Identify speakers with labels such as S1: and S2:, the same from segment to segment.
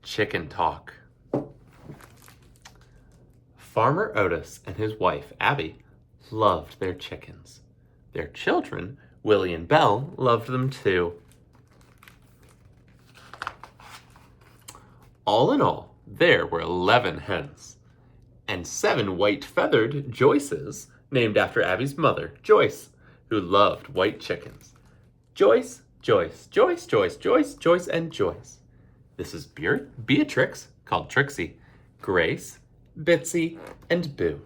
S1: Chicken Talk. Farmer Otis and his wife, Abby, loved their chickens. Their children, Willie and Belle, loved them too. All in all, there were 11 hens and 7 white-feathered Joyces, named after Abby's mother, Joyce, who loved white chickens. Joyce, Joyce, Joyce, Joyce, Joyce, Joyce, and Joyce. This is Beatrix, called Trixie, Grace, Bitsy, and Boo.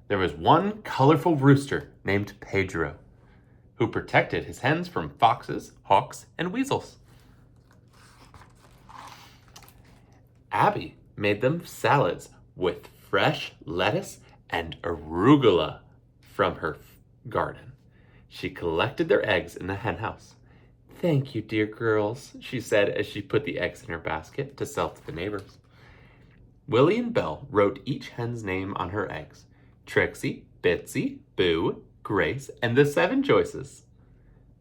S1: There was one colorful rooster named Pedro, who protected his hens from foxes, hawks, and weasels. Abby made them salads with fresh lettuce and arugula from her garden. She collected their eggs in the hen house. "Thank you, dear girls," she said as she put the eggs in her basket to sell to the neighbors. Willie and Belle wrote each hen's name on her eggs: Trixie, Bitsy, Boo, Grace, and the 7 Joyces.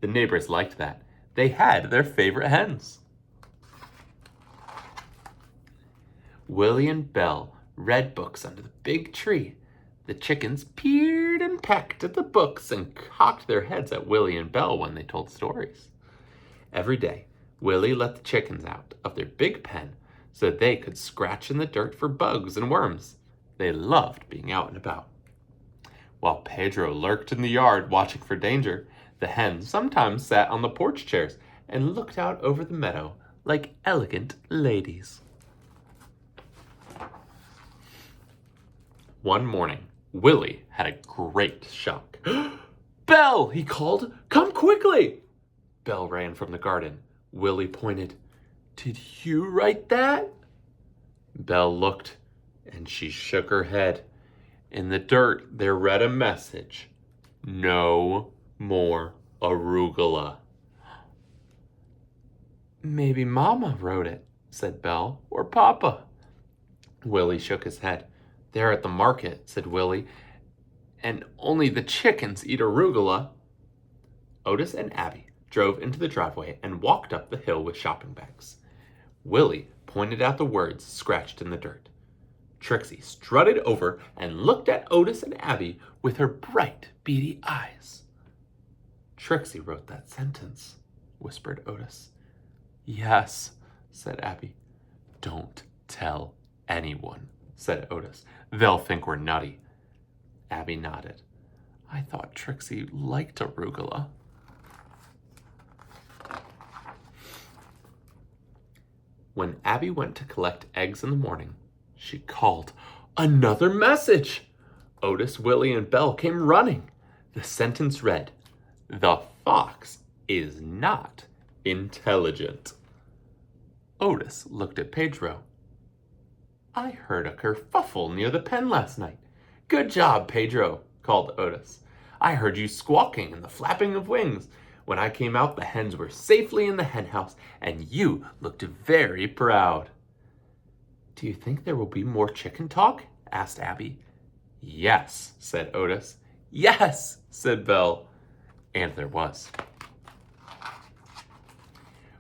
S1: The neighbors liked that. They had their favorite hens. Willie and Belle read books under the big tree. The chickens peered and pecked at the books and cocked their heads at Willie and Belle when they told stories. Every day, Willie let the chickens out of their big pen so they could scratch in the dirt for bugs and worms. They loved being out and about. While Pedro lurked in the yard watching for danger, the hens sometimes sat on the porch chairs and looked out over the meadow like elegant ladies. One morning, Willie had a great shock. "Belle!" he called. "Come quickly!" Belle ran from the garden. Willie pointed. "Did you write that?" Belle looked, and she shook her head. In the dirt, there read a message: "No more arugula." "Maybe Mama wrote it," said Belle, "or Papa." Willie shook his head. "They're at the market," said Willie, "and only the chickens eat arugula." Otis and Abby drove into the driveway and walked up the hill with shopping bags. Willie pointed out the words scratched in the dirt. Trixie strutted over and looked at Otis and Abby with her bright, beady eyes. "Trixie wrote that sentence," whispered Otis. "Yes," said Abby. "Don't tell anyone," said Otis. "They'll think we're nutty." Abby nodded. "I thought Trixie liked arugula." When Abby went to collect eggs in the morning, she called. "Another message!" Otis, Willie, and Belle came running. The sentence read, "The fox is not intelligent." Otis looked at Pedro. "I heard a kerfuffle near the pen last night." "Good job, Pedro," called Otis. "I heard you squawking and the flapping of wings. When I came out, the hens were safely in the hen house, and you looked very proud." "Do you think there will be more chicken talk?" asked Abby. "Yes," said Otis. "Yes," said Belle. And there was.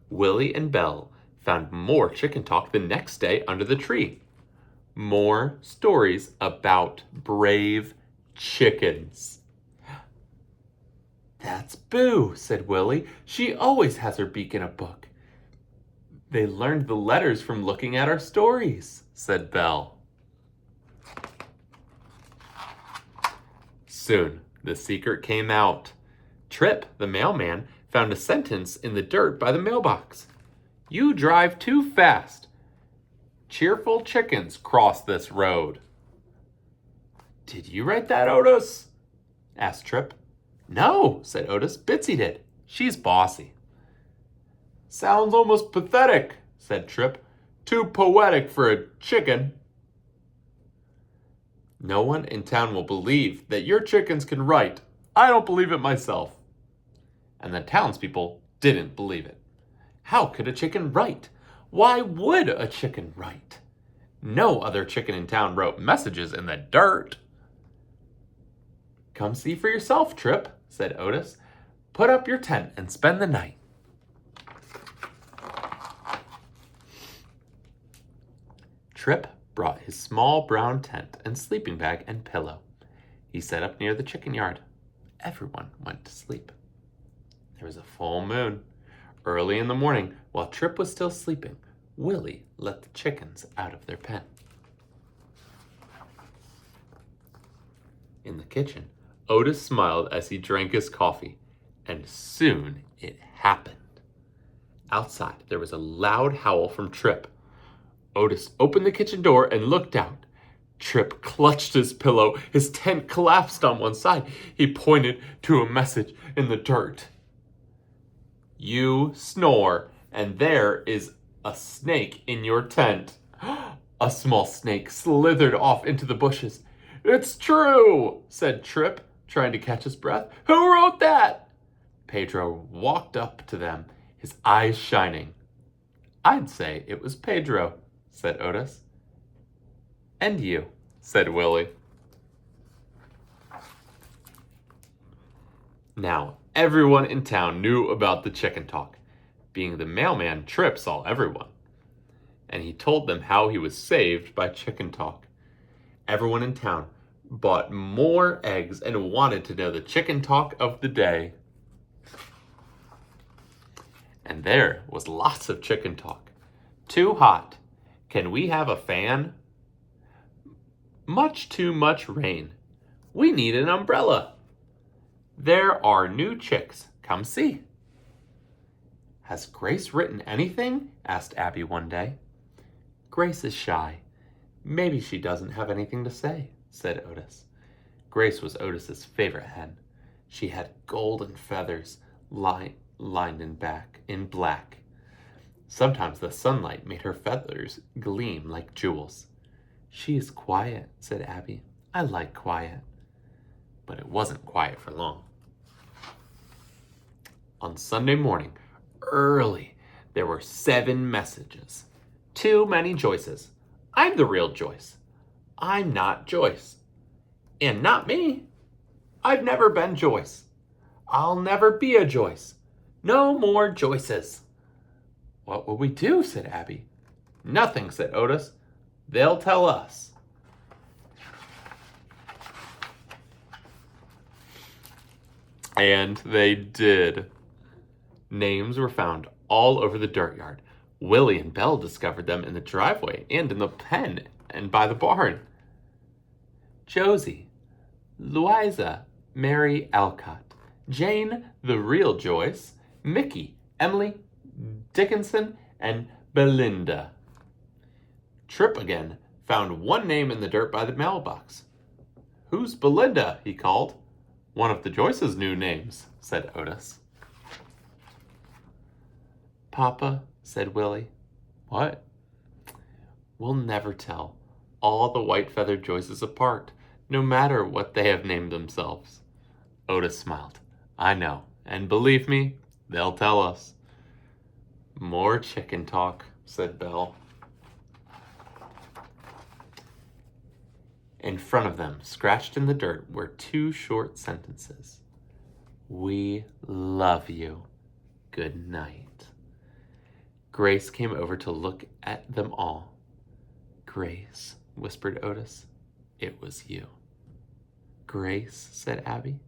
S1: Willie and Belle found more chicken talk the next day under the tree. More stories about brave chickens. "That's Boo," said Willie. "She always has her beak in a book." "They learned the letters from looking at our stories," said Belle. Soon, the secret came out. Trip, the mailman, found a sentence in the dirt by the mailbox. "You drive too fast. Cheerful chickens cross this road." "Did you write that, Otis?" asked Trip. "No," said Otis. "Bitsy did. She's bossy." "Sounds almost pathetic," said Trip. "Too poetic for a chicken." "No one in town will believe that your chickens can write. I don't believe it myself." And the townspeople didn't believe it. How could a chicken write? Why would a chicken write? No other chicken in town wrote messages in the dirt. "Come see for yourself, Trip," said Otis. "Put up your tent and spend the night." Trip brought his small brown tent and sleeping bag and pillow. He set up near the chicken yard. Everyone went to sleep. There was a full moon. Early in the morning, while Trip was still sleeping, Willie let the chickens out of their pen. In the kitchen, Otis smiled as he drank his coffee, and soon it happened. Outside, there was a loud howl from Trip. Otis opened the kitchen door and looked out. Trip clutched his pillow. His tent collapsed on one side. He pointed to a message in the dirt. You snore, and there is a snake in your tent. A small snake slithered off into the bushes. It's true, said Trip, trying to catch his breath. Who wrote that? Pedro walked up to them, his eyes shining. I'd say it was Pedro, said Otis. And you, said Willie. Now, everyone in town knew about the chicken talk. Being the mailman, Trip saw everyone. And he told them how he was saved by chicken talk. Everyone in town bought more eggs and wanted to know the chicken talk of the day. And there was lots of chicken talk. Too hot. Can we have a fan? Much too much rain. We need an umbrella. There are new chicks. Come see. Has Grace written anything? Asked Abby one day. Grace is shy. Maybe she doesn't have anything to say, said Otis. Grace was Otis's favorite hen. She had golden feathers lined in black. Sometimes the sunlight made her feathers gleam like jewels. She is quiet, said Abby. I like quiet. But it wasn't quiet for long. On Sunday morning, early, there were 7 messages. Too many Joyces. I'm the real Joyce. I'm not Joyce. And not me. I've never been Joyce. I'll never be a Joyce. No more Joyces. What will we do? Said Abby. Nothing, said Otis. They'll tell us. And they did. Names were found all over the dirt yard. Willie and Belle discovered them in the driveway and in the pen and by the barn. Josie, Louisa, Mary Alcott, Jane, the real Joyce, Mickey, Emily, Dickinson, and Belinda. Trip again found one name in the dirt by the mailbox. Who's Belinda? He called. One of the Joyce's new names, said Otis. Papa, said Willie. What? We'll never tell all the white-feathered Joyces apart, no matter what they have named themselves. Otis smiled. I know, and believe me, they'll tell us. More chicken talk, said Belle. In front of them, scratched in the dirt, were 2 short sentences. We love you. Good night. Grace came over to look at them all. Grace, whispered Otis. It was you. Grace, said Abby.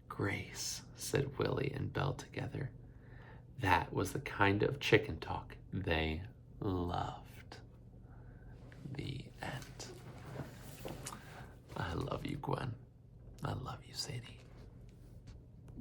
S1: Grace, said Willie and Belle together. That was the kind of chicken talk they loved. The end. I love you, Gwen. I love you, Sadie.